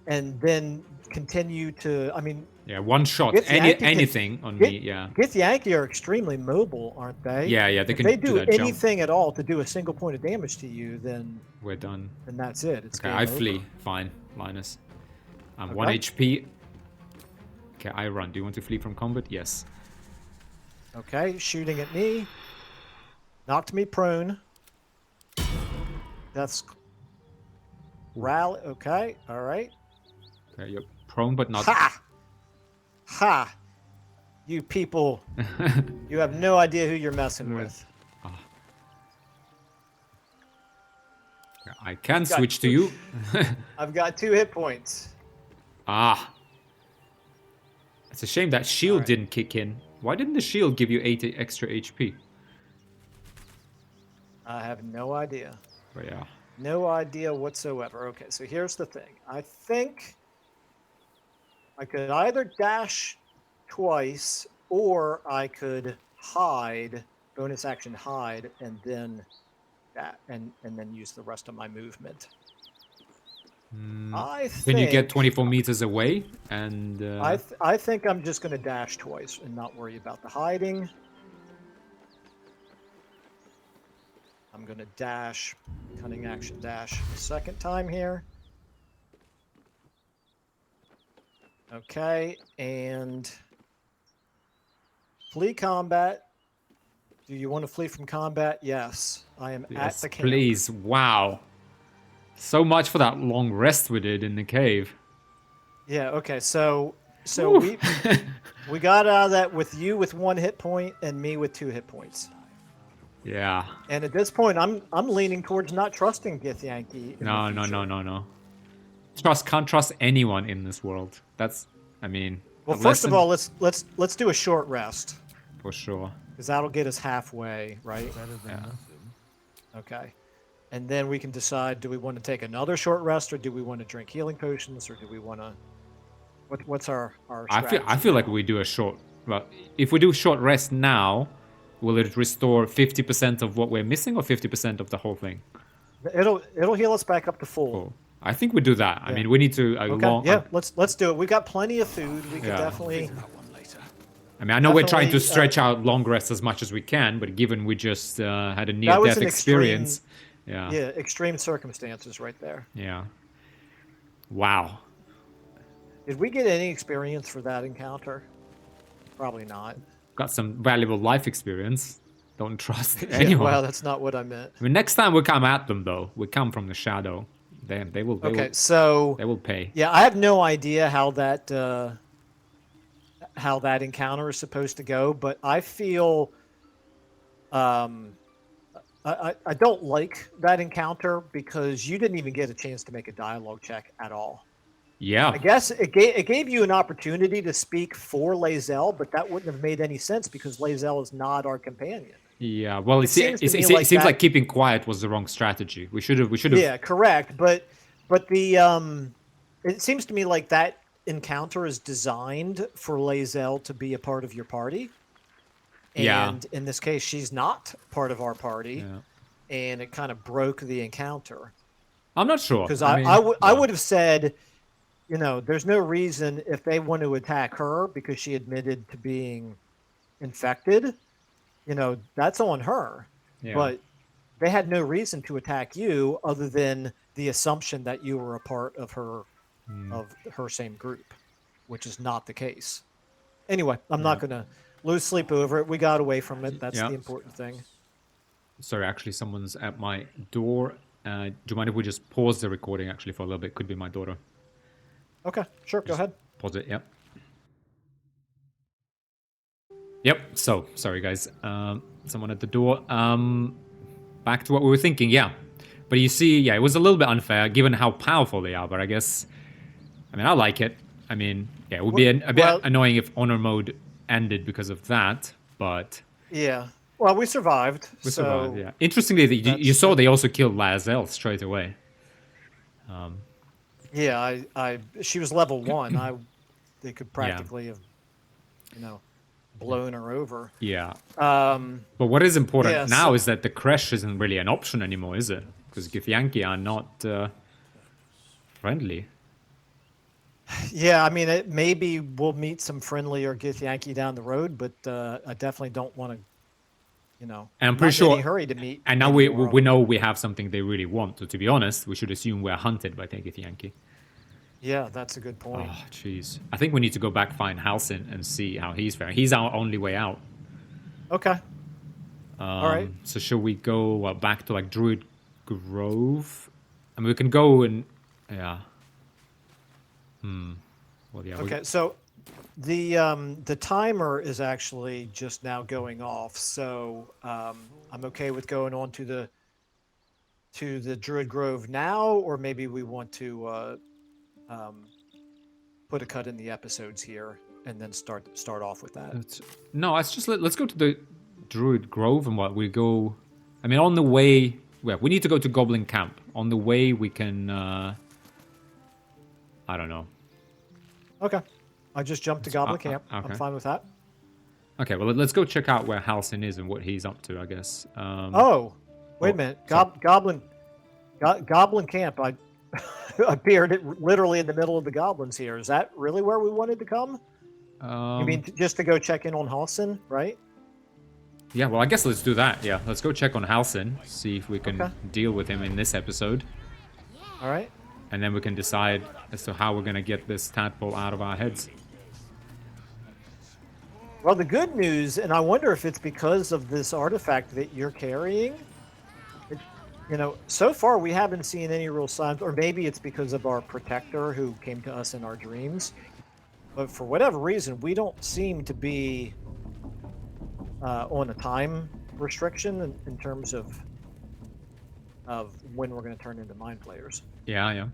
and then continue to, I mean, yeah, one shot, anything on me, yeah. Githyanki are extremely mobile, aren't they? Yeah, they can do that anything jump. at all to do a single point of damage to you, then we're done. Then that's it. It's okay, I over. flee. Fine, Linus. I'm 1 HP. Okay, I run. Do you want to flee from combat? Yes. Okay, shooting at me. Knocked me prone. That's rally. Okay, all right. Okay, you're prone, but not. Ha! Ha! You people, you have no idea who you're messing with. I can switch to you. I've got 2 hit points. Ah. It's a shame that shield didn't kick in. Why didn't the shield give you 8 extra HP? I have no idea. But yeah. No idea whatsoever. Okay, so here's the thing. I think I could either dash twice or I could hide, bonus action hide, and then that and then use the rest of my movement. I think, can you get 24 meters away? And I think I'm just going to dash twice and not worry about the hiding. I'm going to dash, cunning action dash a second time here. Okay, and flee combat. Do you want to flee from combat? Yes, I am at the camp. Please, wow. So much for that long rest we did in the cave. Yeah, okay, so we got out of that with you with 1 hit point and me with 2 hit points. Yeah. And at this point, I'm leaning towards not trusting Githyanki. No. Can't trust anyone in this world. That's I mean, Well, less first of than- all, let's do a short rest for sure. because that'll get us halfway, right? Better than nothing. Okay. And then we can decide: do we want to take another short rest, or do we want to drink healing potions, or do we want to? What's our strategy? I feel like we do a short. Well, if we do short rest now, will it restore 50% of what we're missing, or 50% of the whole thing? It'll heal us back up to full. Cool. I think we do that. I Yeah. mean, we need to Okay. Yeah, let's do it. We got plenty of food. We can Yeah. definitely. I mean, I know we're trying to Definitely, stretch out long rests as much as we can, but given we just had a That was near-death an experience, yeah, extreme circumstances right there. yeah. Wow. Did we get any experience for that encounter? Probably not. Got some valuable life experience. Don't trust Yeah, anyone. well, that's not what I meant. I mean, next time we come at them, though, we come from the shadow. They will. Okay, so they will pay. yeah, I have no idea how that encounter is supposed to go, but I feel I don't like that encounter because you didn't even get a chance to make a dialogue check at all. Yeah. I guess it gave you an opportunity to speak for Lae'zel, but that wouldn't have made any sense because Lae'zel is not our companion. Yeah. Well, it seems to me seems like like that- keeping quiet was the wrong strategy. We should have. Yeah, correct. But the it seems to me like that encounter is designed for Lae'zel to be a part of your party. Yeah. And in this case, she's not part of our party, Yeah. and it kind of broke the encounter. I'm not sure Because mean, I would have said, you know, there's no reason if they want to attack her because she admitted to being infected, you know, that's on her. Yeah. But they had no reason to attack you other than the assumption that you were a part of her same group, which is not the case. Anyway, I'm not going to lose sleep over it. We got away from it. That's Yeah. the important thing. Sorry, actually, someone's at my door. Do you mind if we just pause the recording actually for a little bit? Could be my daughter. Okay, sure. Go ahead. Pause it. Yep. Yep. So sorry, guys. Someone at the door. Back to what we were thinking. Yeah. But you see, yeah, it was a little bit unfair given how powerful they are. But I guess, I mean, I like it. I mean, yeah, it would be a bit annoying if honor mode ended because of that. But Yeah. Well, we survived. we so survived. Yeah. Interestingly, you saw they also killed Lae'zel straight away. Yeah, she was level 1. They could practically have, you know, blown her over. Yeah. But what is important yeah, now so- is that the crash isn't really an option anymore, is it? Because Githyanki are not friendly. Yeah, I mean, maybe we'll meet some friendlier Githyanki down the road, but I definitely don't want to, you know, And I'm not pretty in sure. any hurry to meet. And now any we more of we them. know we have something they really want. So to be honest, we should assume we're hunted by Githyanki. Yeah, that's a good point. Oh, jeez. I think we need to go back find Halsin and see how he's faring. He's our only way out. Okay. All right. So should we go back to like Druid Grove? I mean, we can go and yeah. Well, yeah. Okay, so the timer is actually just now going off, so I'm okay with going on to the Druid Grove now, or maybe we want to put a cut in the episodes here and then start off with that. No, let's go to the Druid Grove and what we go. I mean, on the way, well, we need to go to Goblin Camp. On the way, we can. I don't know. Okay, I just jumped to Goblin Camp. okay. I'm fine with that. Okay, well, let's go check out where Halsin is and what he's up to, I guess. Oh, wait a minute, Goblin Camp. I appeared literally in the middle of the goblins here. Is that really where we wanted to come? You mean just to go check in on Halsin, right? Yeah, well, I guess let's do that. Yeah, let's go check on Halsin, see if we can deal with him in this episode. All right. And then we can decide as to how we're going to get this tadpole out of our heads. Well, the good news, and I wonder if it's because of this artifact that you're carrying, you know, so far we haven't seen any real signs, or maybe it's because of our protector who came to us in our dreams. But for whatever reason, we don't seem to be on a time restriction in terms of when we're going to turn into mind players. Yeah, yeah.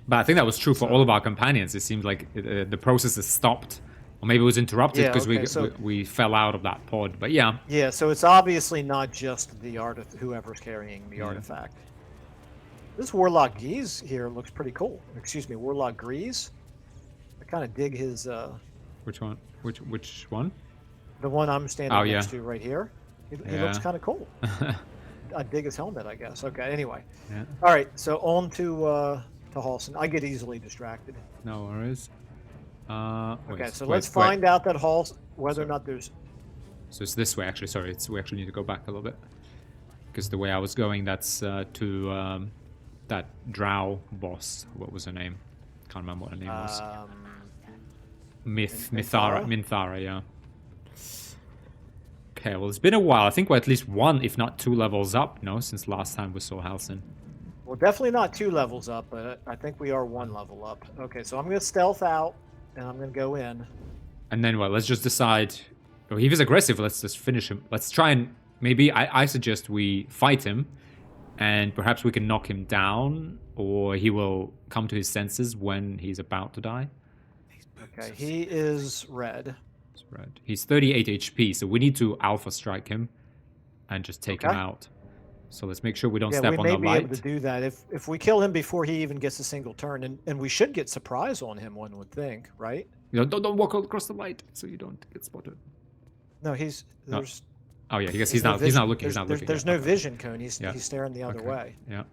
But I think that was true for all of our companions. It seemed like the process is stopped. Or maybe it was interrupted Yeah, because okay, we fell out of that pod. But yeah. Yeah, so it's obviously not just the whoever's carrying the Yeah. artifact. This Warlock Geese here looks pretty cool. Excuse me, Warlock Grease. I kind of dig his... Which one? Which one? The one I'm standing next yeah. to right here. He looks kind of cool. I dig his helmet, I guess. Okay, anyway. Yeah. All right, so on to Halson. I get easily distracted. No worries. Okay, so let's find out that whether or not there's... So it's this way, actually. Sorry, we actually need to go back a little bit. Because the way I was going, that's to that drow boss. What was her name? Can't remember what her name was. Minthara, yeah. Okay, well, it's been a while. I think we're at least 1, if not 2 levels up, no, since last time we saw Halsin. Well, definitely not 2 levels up, but I think we are 1 level up. Okay, so I'm going to stealth out, and I'm going to go in. And then, well, let's just decide... Oh, if he's aggressive, let's just finish him. Let's try and... Maybe I suggest we fight him, and perhaps we can knock him down, or he will come to his senses when he's about to die. Okay, he is red. He's red. He's 38 HP, so we need to alpha strike him and just take him out. So let's make sure we don't step on the light. Yeah, we may be able to do that. If we kill him before he even gets a single turn, and we should get surprise on him, one would think, right? You know, don't walk across the light so you don't get spotted. No, there's... Oh yeah, he's not looking. There's no vision cone. He's staring the other way. Yeah.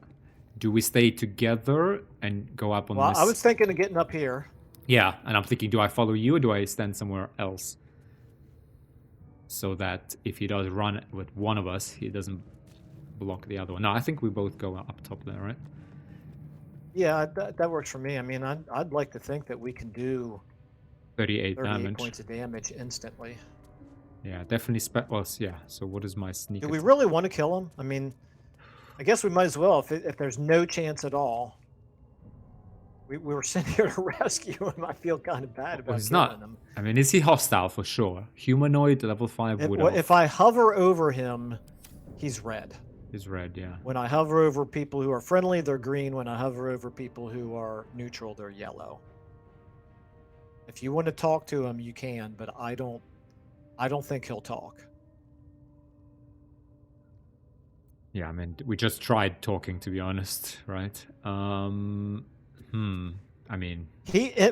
Do we stay together and go up on Well, this? I was thinking of getting up here. Yeah, and I'm thinking, do I follow you or do I stand somewhere else? So that if he does run with one of us, he doesn't block the other one. No, I think we both go up top there, right? Yeah, that works for me. I mean, I'd like to think that we can do 38 damage. points of damage instantly. Yeah, definitely. Yeah. So what is my sneak? Do we really want to kill him? I mean, I guess we might as well if there's no chance at all. We were sent here to rescue him. I feel kind of bad about killing him. I mean, is he hostile for sure? Humanoid, level 5 wood elf. If I hover over him, he's red. He's red, yeah. When I hover over people who are friendly, they're green. When I hover over people who are neutral, they're yellow. If you want to talk to him, you can, but I don't think he'll talk. Yeah, I mean, we just tried talking, to be honest, right? I mean...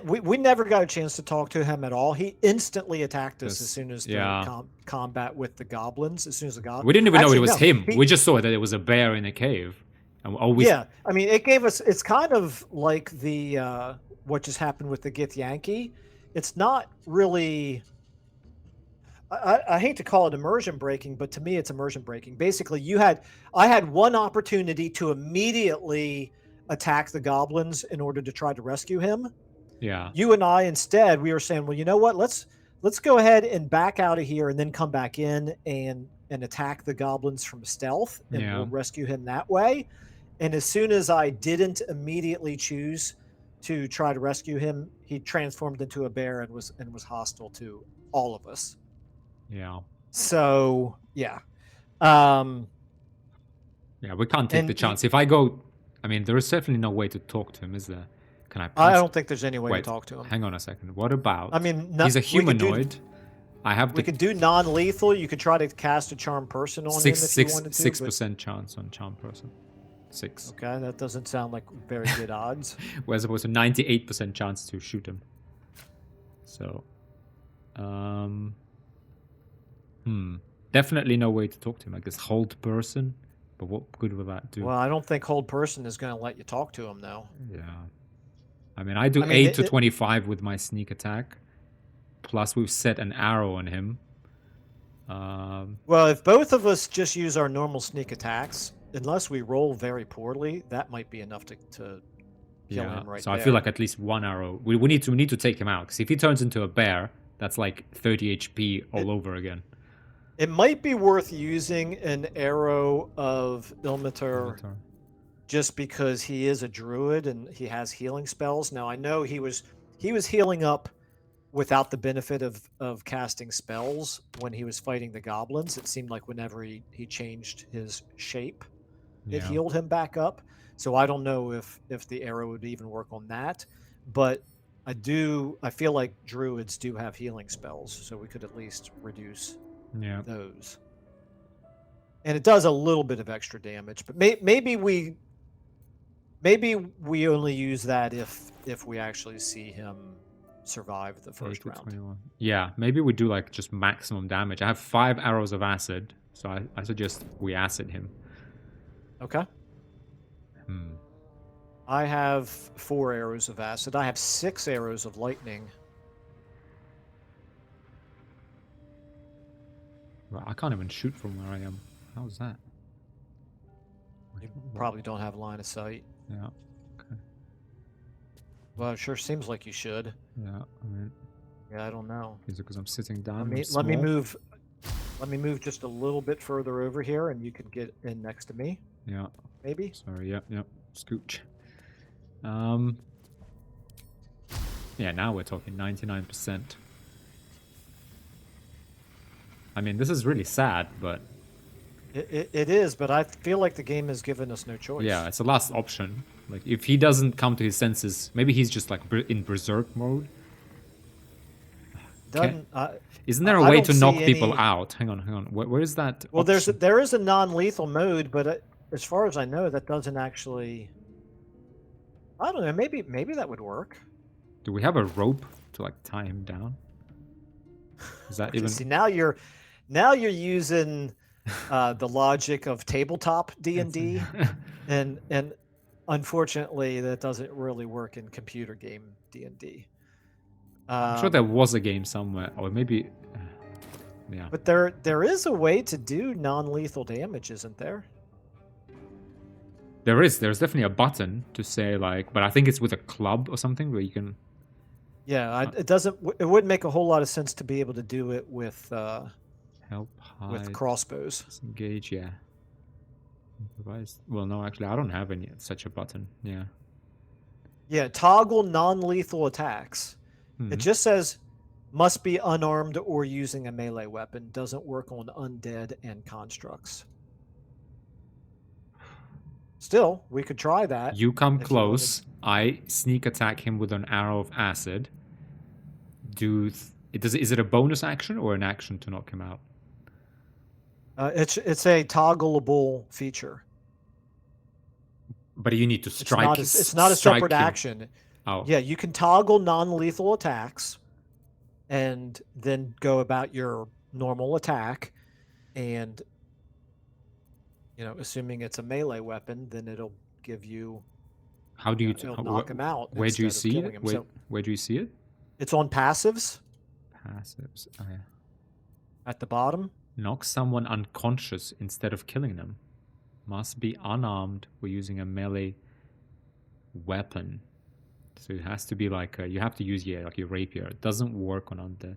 We never got a chance to talk to him at all. He instantly attacked us as soon as the combat with the goblins. As soon as the goblins... We didn't even know it was him. We just saw that it was a bear in a cave. And yeah, I mean, it gave us... It's kind of like the what just happened with the Githyanki. It's not really... I hate to call it immersion breaking, but to me it's immersion breaking. Basically, I had one opportunity to immediately attack the goblins in order to try to rescue him. Yeah. You and I instead, we were saying, well, you know what? Let's go ahead and back out of here and then come back in and attack the goblins from stealth, and we'll rescue him that way. And as soon as I didn't immediately choose to try to rescue him, he transformed into a bear and was hostile to all of us. Yeah. So, yeah. Yeah, we can't take the chance. If I go... I mean, there is certainly no way to talk to him, is there? Can I don't think there's any way to talk to him. Hang on a second. What about... I mean... he's a humanoid. We could do non-lethal. You could try to cast a charm person on him if you wanted to. 6% chance on charm person. 6. Okay, that doesn't sound like very good odds. We're supposed to 98% chance to shoot him. So... Definitely no way to talk to him. I guess hold person, but what good will that do? Well, I don't think hold person is going to let you talk to him, though. Yeah. I mean, I do 8 to 25 with my sneak attack. Plus, we've set an arrow on him. Well, if both of us just use our normal sneak attacks, unless we roll very poorly, that might be enough to kill him right so there. I feel like at least one arrow. We need to take him out, because if he turns into a bear, that's like 30 HP all over again. It might be worth using an arrow of Ilmater just because he is a druid and he has healing spells. Now, I know he was healing up without the benefit of casting spells when he was fighting the goblins. It seemed like whenever he changed his shape, it healed him back up. So I don't know if the arrow would even work on that, but I feel like druids do have healing spells, so we could at least reduce those. And it does a little bit of extra damage, but maybe we only use that if we actually see him survive the first round. 21. Yeah, maybe we do like just maximum damage. I have 5 arrows of acid, so I suggest we acid him. Okay. I have 4 arrows of acid. I have 6 arrows of lightning. Well, I can't even shoot from where I am. How's that? You probably don't have line of sight. Yeah. Okay. Well, it sure seems like you should. Yeah. I mean. Yeah, I don't know. Is it because I'm sitting down? Let me move. Let me move just a little bit further over here, and you can get in next to me. Yeah. Maybe. Sorry. Yep. Scooch. Yeah. Now we're talking 99%. I mean, this is really sad, but it is. But I feel like the game has given us no choice. yeah, it's the last option. Like, if he doesn't come to his senses, maybe he's just like in berserk mode. Isn't there a way to knock people out? Hang on. Where is that? Well, option? there is a non-lethal mode, but as far as I know, that doesn't actually. I don't know. Maybe that would work. Do we have a rope to like tie him down? Is that even? See, now you're using the logic of tabletop D&D, and unfortunately, that doesn't really work in computer game D&D. I'm sure there was a game somewhere, or maybe. Yeah. But there is a way to do non-lethal damage, isn't there? There's definitely a button to say like, but I think it's with a club or something where you can. Yeah, it wouldn't make a whole lot of sense to be able to do it with help hide with crossbows. Disengage, yeah. Improvise. Well, no, actually, I don't have any such a button. Yeah. Yeah, toggle non-lethal attacks. It just says must be unarmed or using a melee weapon. Doesn't work on undead and constructs. Still, we could try that. You come close. I sneak attack him with an arrow of acid. Is it a bonus action or an action to knock him out? It's a toggleable feature. But you need to strike. It's not a separate action. Oh. Yeah, you can toggle non-lethal attacks, and then go about your normal attack, and assuming it's a melee weapon, then it'll give you. How do you knock him out? Where do you see it? Where do you see it? It's on passives. Passives. Oh, yeah. At the bottom. Knock someone unconscious instead of killing them. Must be unarmed or using a melee weapon. So it has to be like you have to use like your rapier. It doesn't work on undead.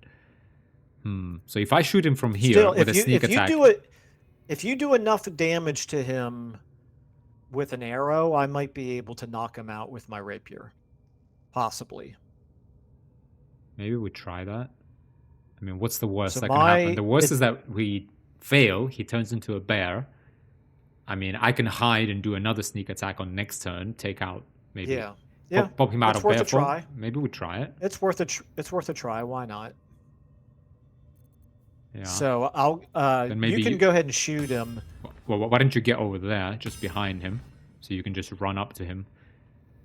So if I shoot him from here with a sneak attack, if you do enough damage to him with an arrow, I might be able to knock him out with my rapier, possibly. Maybe we try that. I mean, what's the worst that can happen? The worst is that we fail. He turns into a bear. I mean, I can hide and do another sneak attack on next turn. Take out maybe. Yeah. Pop him out of bear form. Try. Maybe we try it. It's worth a try. Why not? Yeah. So I'll. You can go ahead and shoot him. Well, why don't you get over there, just behind him, so you can just run up to him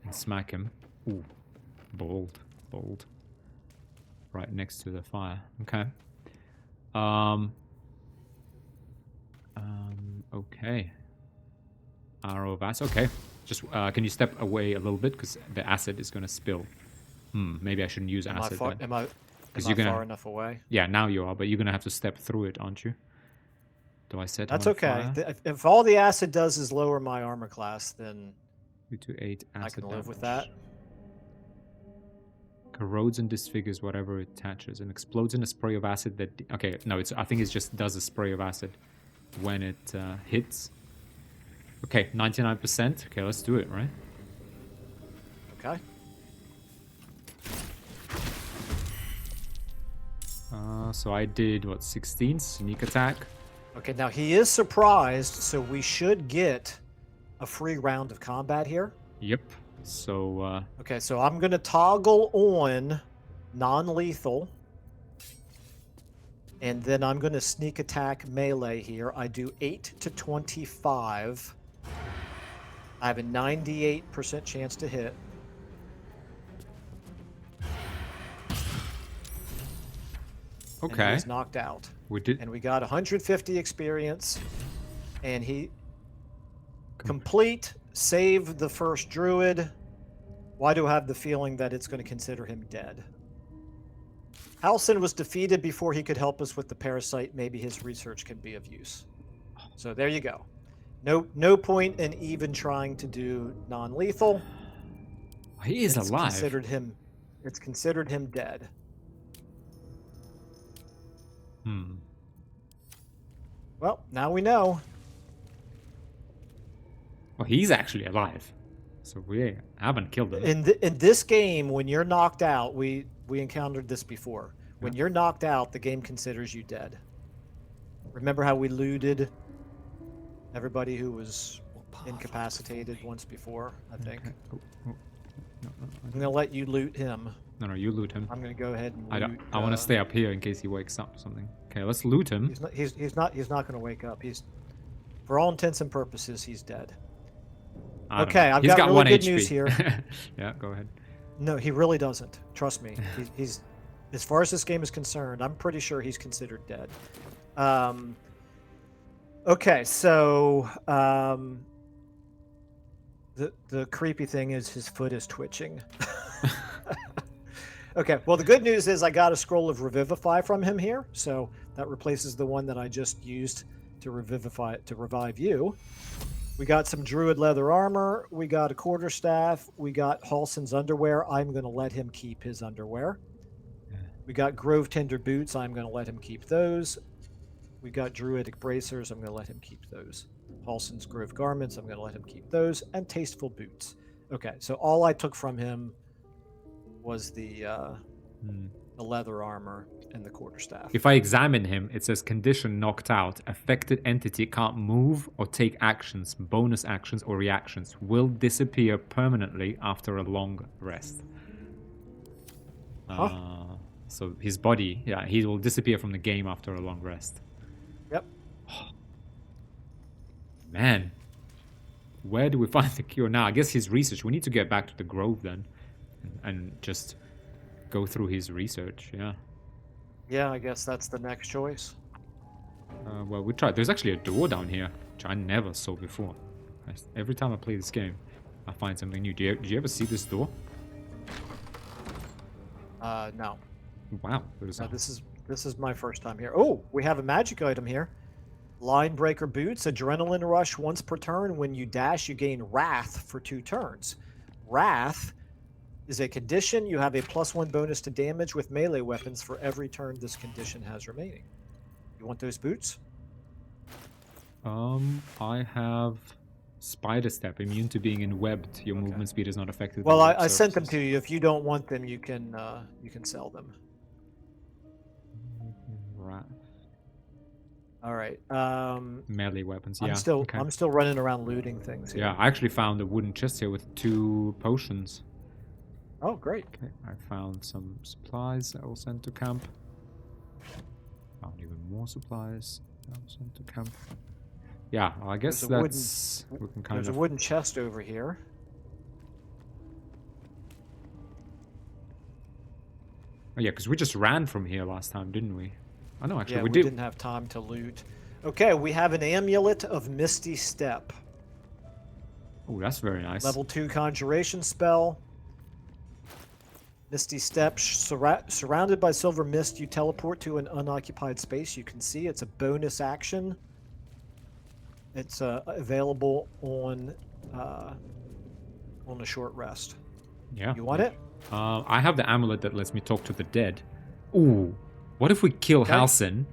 and smack him. Ooh, bold. Right next to the fire. Okay. Okay. Arrow of acid. Okay. Just can you step away a little bit because the acid is gonna spill. Maybe I shouldn't use acid. Am I far enough away? Yeah, now you are, but you're gonna have to step through it, aren't you? Do I set? That's okay. If all the acid does is lower my armor class, then 2 to 8 acid I can live damage. with that. Corrodes and disfigures whatever it touches and explodes in a spray of acid that. Okay, no, I think it just does a spray of acid when it hits. Okay, 99%. Okay, let's do it, right? Okay. So I did, 16? Sneak attack. Okay, now he is surprised, so we should get a free round of combat here. Yep. So, Okay, so I'm going to toggle on non-lethal. And then I'm going to sneak attack melee here. I do 8 to 25. I have a 98% chance to hit. okay. And he's knocked out. We did. And we got 150 experience. And he complete, save the first druid. Why do I have the feeling that it's going to consider him dead? Halsin was defeated before he could help us with the parasite. Maybe his research can be of use. So there you go. No point in even trying to do non-lethal. He is alive. It's considered him dead. Well, now we know. Well, he's actually alive. So we haven't killed him. In this game, when you're knocked out, we encountered this before. When you're knocked out, the game considers you dead. Remember how we looted everybody who was incapacitated once before, I think. Okay. Oh, no, I'm going to let you loot him. No, you loot him. I'm going to go ahead and loot, I want to stay up here in case he wakes up or something. Okay, let's loot him. He's not going to wake up. For all intents and purposes, he's dead. Okay, I've got really good news here. Yeah, go ahead. No, he really doesn't. Trust me. He's as far as this game is concerned, I'm pretty sure he's considered dead. Okay, so the creepy thing is his foot is twitching. Okay, well the good news is I got a scroll of revivify from him here, so that replaces the one that I just used to revive you. We got some druid leather armor. We got a quarterstaff. We got Halsin's underwear. I'm going to let him keep his underwear. We got grove tender boots. I'm going to let him keep those. We got druidic bracers. I'm going to let him keep those. Halsin's grove garments. I'm going to let him keep those. And tasteful boots. Okay, so all I took from him was the leather armor and the quarterstaff. If I examine him, it says condition knocked out. Affected entity can't move or take actions, bonus actions, or reactions. Will disappear permanently after a long rest. So his body, yeah, he will disappear from the game after a long rest. Yep. Man. Where do we find the cure now? I guess his research. We need to get back to the grove then. And just go through his research, yeah. Yeah, I guess that's the next choice. Well, we tried. There's actually a door down here, which I never saw before. Every time I play this game, I find something new. Do you ever see this door? No. Wow. This is my first time here. Oh, we have a magic item here. Line breaker boots, adrenaline rush once per turn. When you dash, you gain wrath for 2 turns. Wrath is a condition. You have a +1 bonus to damage with melee weapons for every turn this condition has remaining. You want those boots? I have spider step, immune to being enwebbed. Your movement speed is not affected. Well, I sent them to you. If you don't want them, you can sell them. Right. All right. Melee weapons. I'm still running around looting things here. Yeah, I actually found a wooden chest here with 2 potions. Oh, great. Okay, I found some supplies that I will send to camp. Found even more supplies that I will send to camp. Yeah, I guess that's... we can kind There's a wooden chest over here. Oh, yeah, because we just ran from here last time, didn't we? I know, actually, yeah, we didn't have time to loot. Okay, we have an amulet of Misty Step. Oh, that's very nice. Level 2 conjuration spell. Misty Step, surrounded by silver mist, you teleport to an unoccupied space. You can see it's a bonus action. It's available on a short rest. Yeah. You want it? I have the amulet that lets me talk to the dead. Ooh, what if we kill Halsin?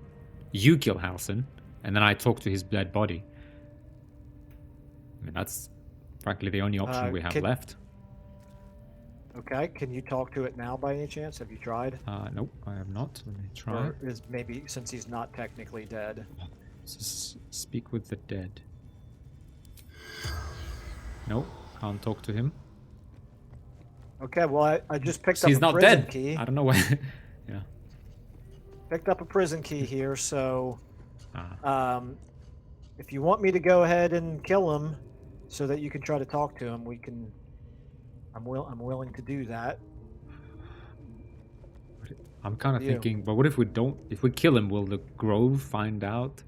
You kill Halsin, and then I talk to his dead body. I mean, that's frankly the only option we have left. Okay, can you talk to it now by any chance? Have you tried? Nope, I have not. Let me try. Or is maybe since he's not technically dead. Speak with the dead. No, can't talk to him. Okay, well, I just picked up He's a not prison dead. key. I don't know why. Yeah. Picked up a prison key here, so Ah. if you want me to go ahead and kill him so that you can try to talk to him, we can. I'm willing to do that. I'm kind of You. thinking, but what if we don't? If we kill him, will the Grove find out?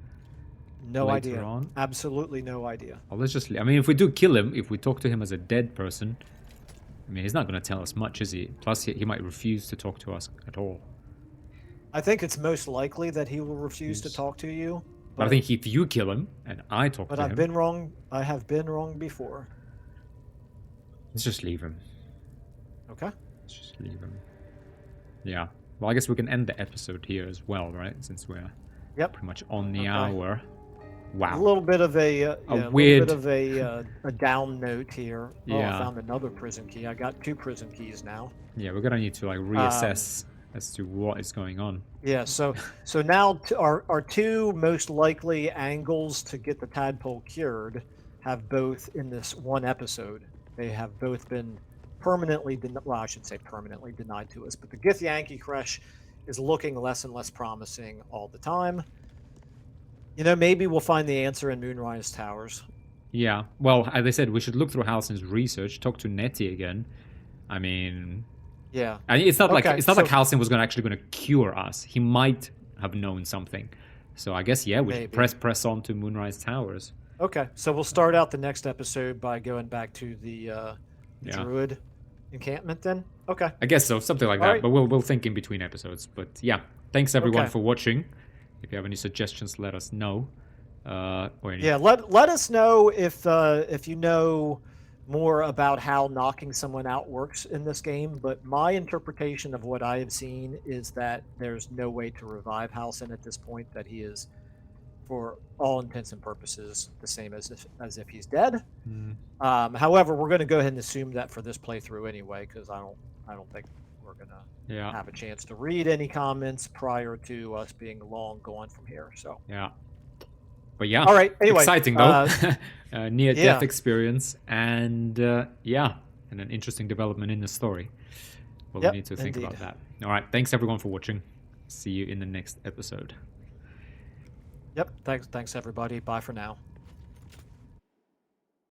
No later idea. on? Absolutely no idea. Well, let's just. I mean, if we do kill him, if we talk to him as a dead person, I mean, he's not going to tell us much, is he? Plus, he might refuse to talk to us at all. I think it's most likely that he will refuse to talk to you. But I think if you kill him and I talk to him... But I've been wrong. I have been wrong before. Let's just leave him. Okay. Let's just leave him. Yeah. Well, I guess we can end the episode here as well, right? Since we're pretty much on the hour. Wow. A little bit of a weird... little bit of a down note here. Yeah. Oh, I found another prison key. I got 2 prison keys now. Yeah, we're gonna need to like reassess as to what is going on. Yeah. So now our 2 most likely angles to get the tadpole cured have both in this one episode. They have both been permanently well, I should say permanently denied to us. But the Githyanki Crush is looking less and less promising all the time. You know, maybe we'll find the answer in Moonrise Towers. Yeah. Well, as I said, we should look through Halsin's research, talk to Nettie again. I mean... Yeah. And it's not like Halsin was actually going to cure us. He might have known something. So I guess, yeah, we should press on to Moonrise Towers. Okay. So we'll start out the next episode by going back to the Druid encampment then? Okay. I guess so. Something like that. Right. But we'll think in between episodes. But yeah, thanks everyone for watching. If you have any suggestions, let us know. Let us know if you know more about how knocking someone out works in this game. But my interpretation of what I have seen is that there's no way to revive Halsin at this point. That he is, for all intents and purposes, the same as if he's dead. However, we're going to go ahead and assume that for this playthrough anyway, because I don't think we're going to have a chance to read any comments prior to us being long gone from here. So yeah. But yeah, all right. Anyway, exciting though, near-death experience, and and an interesting development in the story. Well, we need to think about that. All right, thanks everyone for watching. See you in the next episode. Yep. Thanks everybody. Bye for now.